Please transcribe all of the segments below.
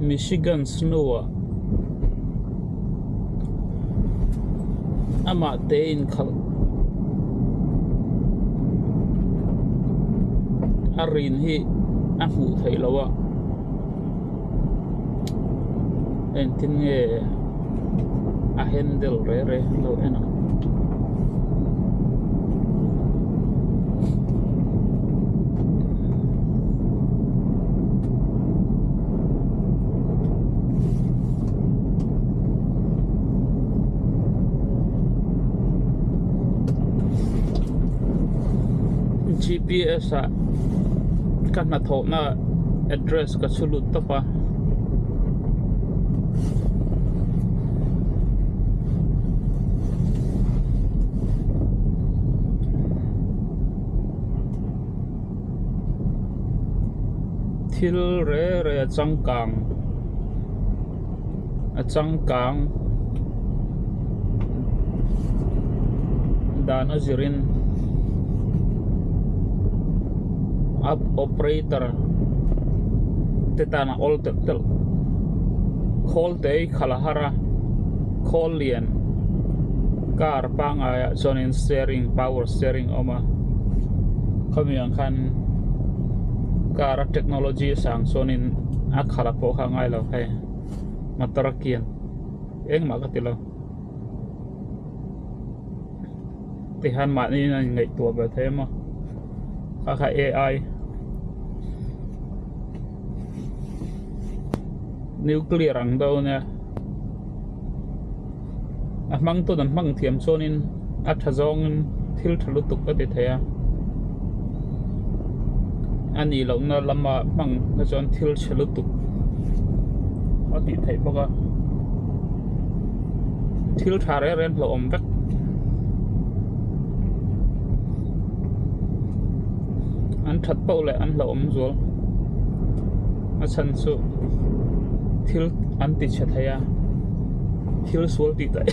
Michigan snow ama te in khal arin hi a hmu thei lawa en tin nge a handle re lo ena GPS kan na thok na address ka sulut ta pa thil re changkang dan azirin up operator tetana all tel call te khalahara call lian car panga ya zonin steering power steering oma khamiang khan car technology sang zonin akhala po khangai lo hai matarakian eng makatilo tihan ma ni na ngai tua ba thema kha AI nuclear ang daw na amang to dan mang thiam chonin athazong thil thalutuk ka te thaya ani lo na lama mang na chon thil chalutuk ati thai boka thil thare ren lo om vek an that pau le an lo om zol a chan su thil an ti chathaya thil sual ti tai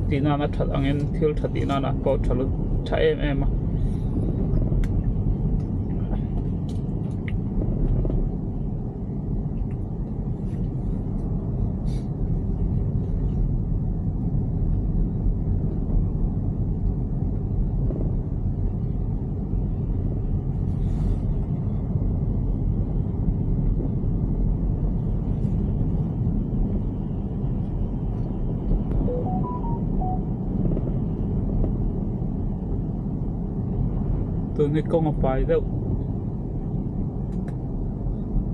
ti na na that angin thil thati na na ko thalu tha em tôi nghĩ công phải đâu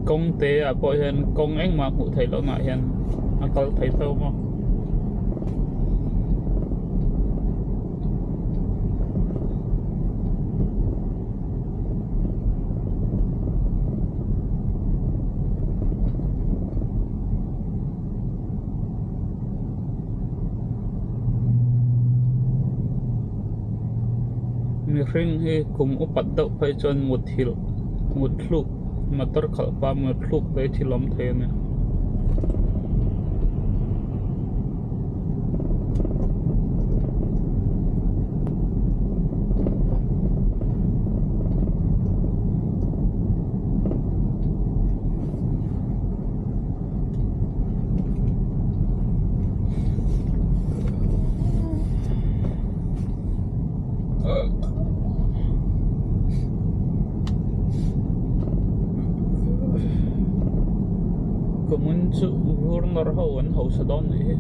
công tế à bội hiện công anh mà cụ thể lo ngại hiện à có thấy đâu không mi ring hi kum upat deuh phei chuan mut thluk motor khalh pa mut thluk te thilom the ne kumun chu hurnor ho an ho sadon ni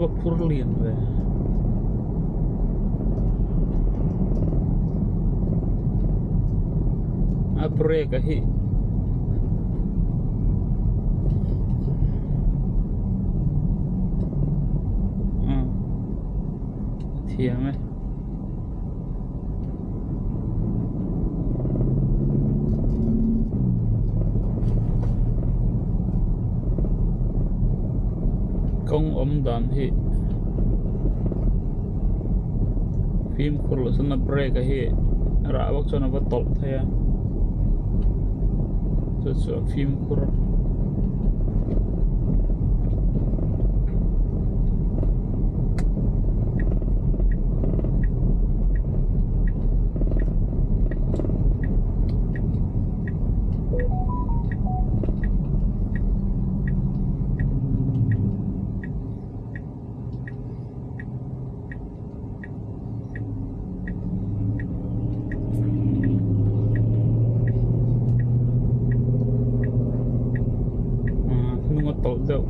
va purlien ve a brake hi thiam ấy công dan hi phim khurlo sana brake hi ra wak chona va tol thaya so phim khur tol deuh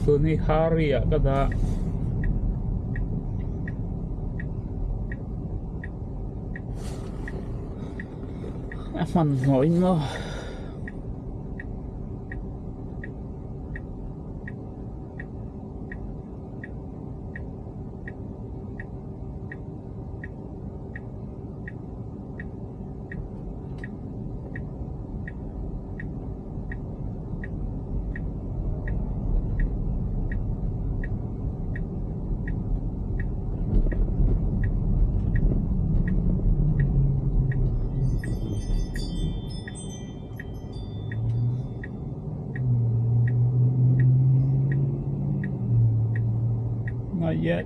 tu ni hari ya kada man ngồi mà not yet.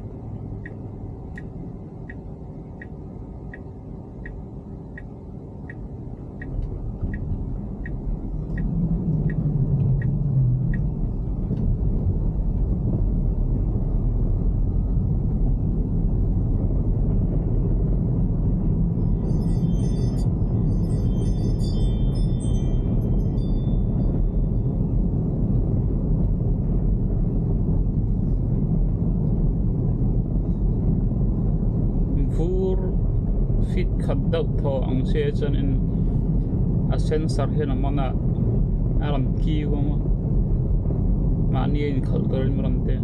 Fit khát đau thọ ang xe chân in a sensor hiện am mana alam kiu mà ni in khal torin maram te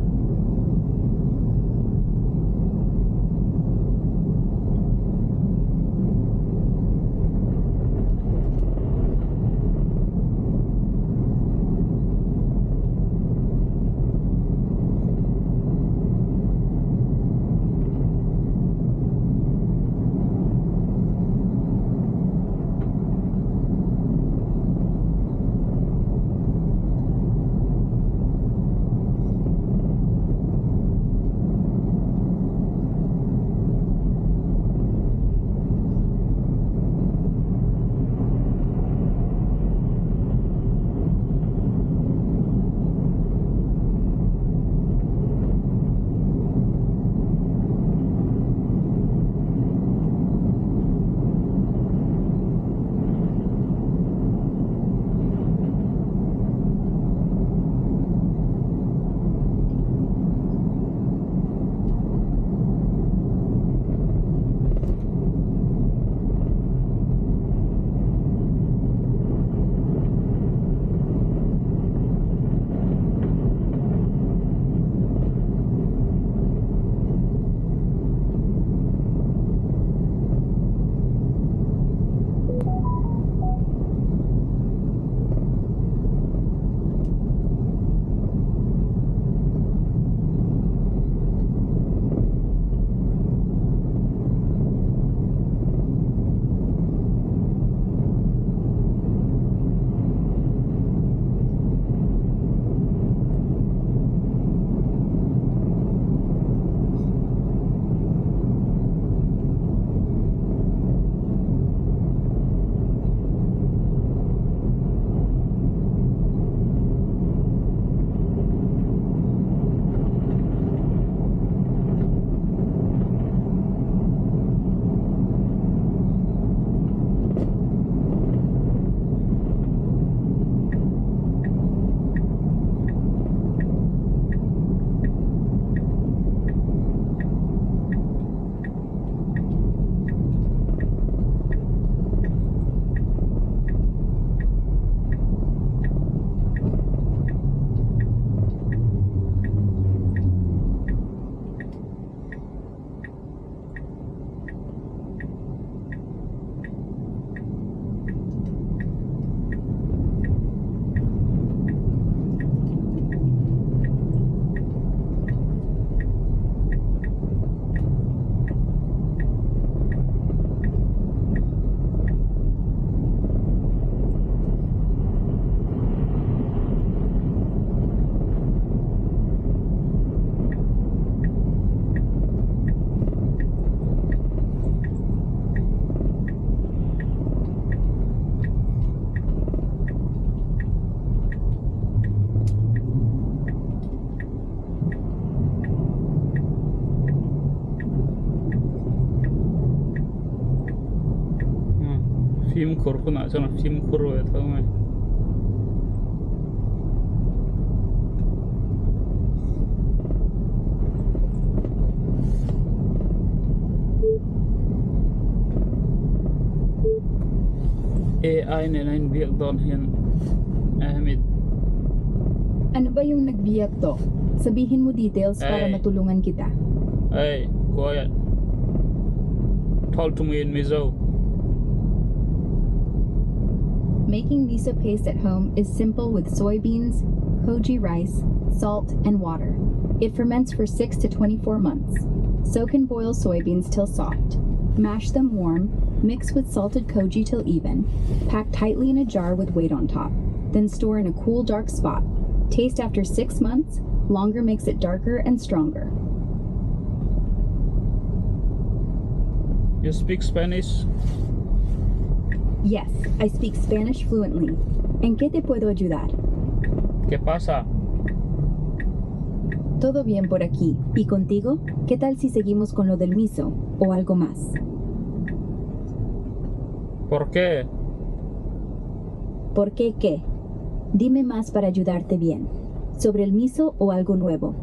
phim khur ko na chana phim khur we thau mai AI na nine biak don hian Ahmed. Ano ba yung nagbiyak to? Sabihin mo details para Ay. matulungan kita. Hey, quiet. Talk to me in Mizo. Making miso paste at home is simple with soybeans, koji rice, salt, and water. It ferments for 6 to 24 months. Soak and boil soybeans till soft. Mash them warm, mix with salted koji till even. Pack tightly in a jar with weight on top. Then store in a cool, dark spot. Taste after 6 months. Longer makes it darker and stronger. You speak Spanish? Yes, I speak Spanish fluently. ¿En qué te puedo ayudar? ¿Qué pasa? Todo bien por aquí. ¿Y contigo? ¿Qué tal si seguimos con lo del miso o algo más? ¿Por qué? ¿Por qué qué? Dime más para ayudarte bien. ¿Sobre el miso o algo nuevo?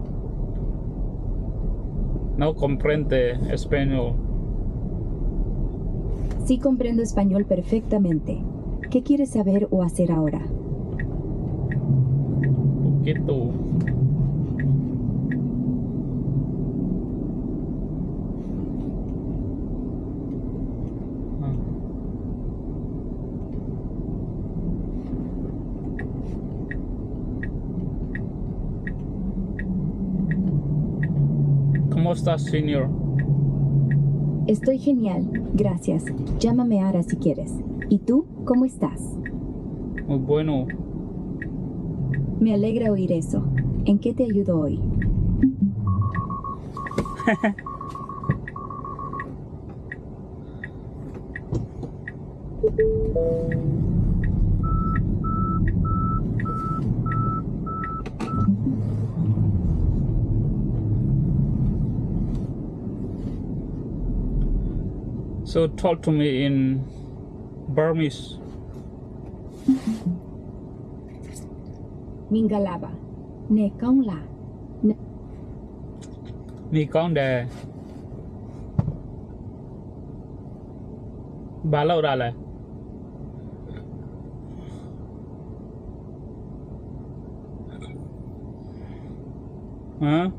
No comprende español. Sí comprendo español perfectamente. ¿Qué quieres saber o hacer ahora? Poquito. ¿Cómo estás, señor? Estoy genial, gracias. Llámame ahora si quieres. ¿Y tú? ¿Cómo estás? Muy bueno. Me alegra oír eso. ¿En qué te ayudo hoy? So talk to me in Burmese. Mingalaba. Ne kaung la. Mi con đề. Bà lâu ra lại. Hả?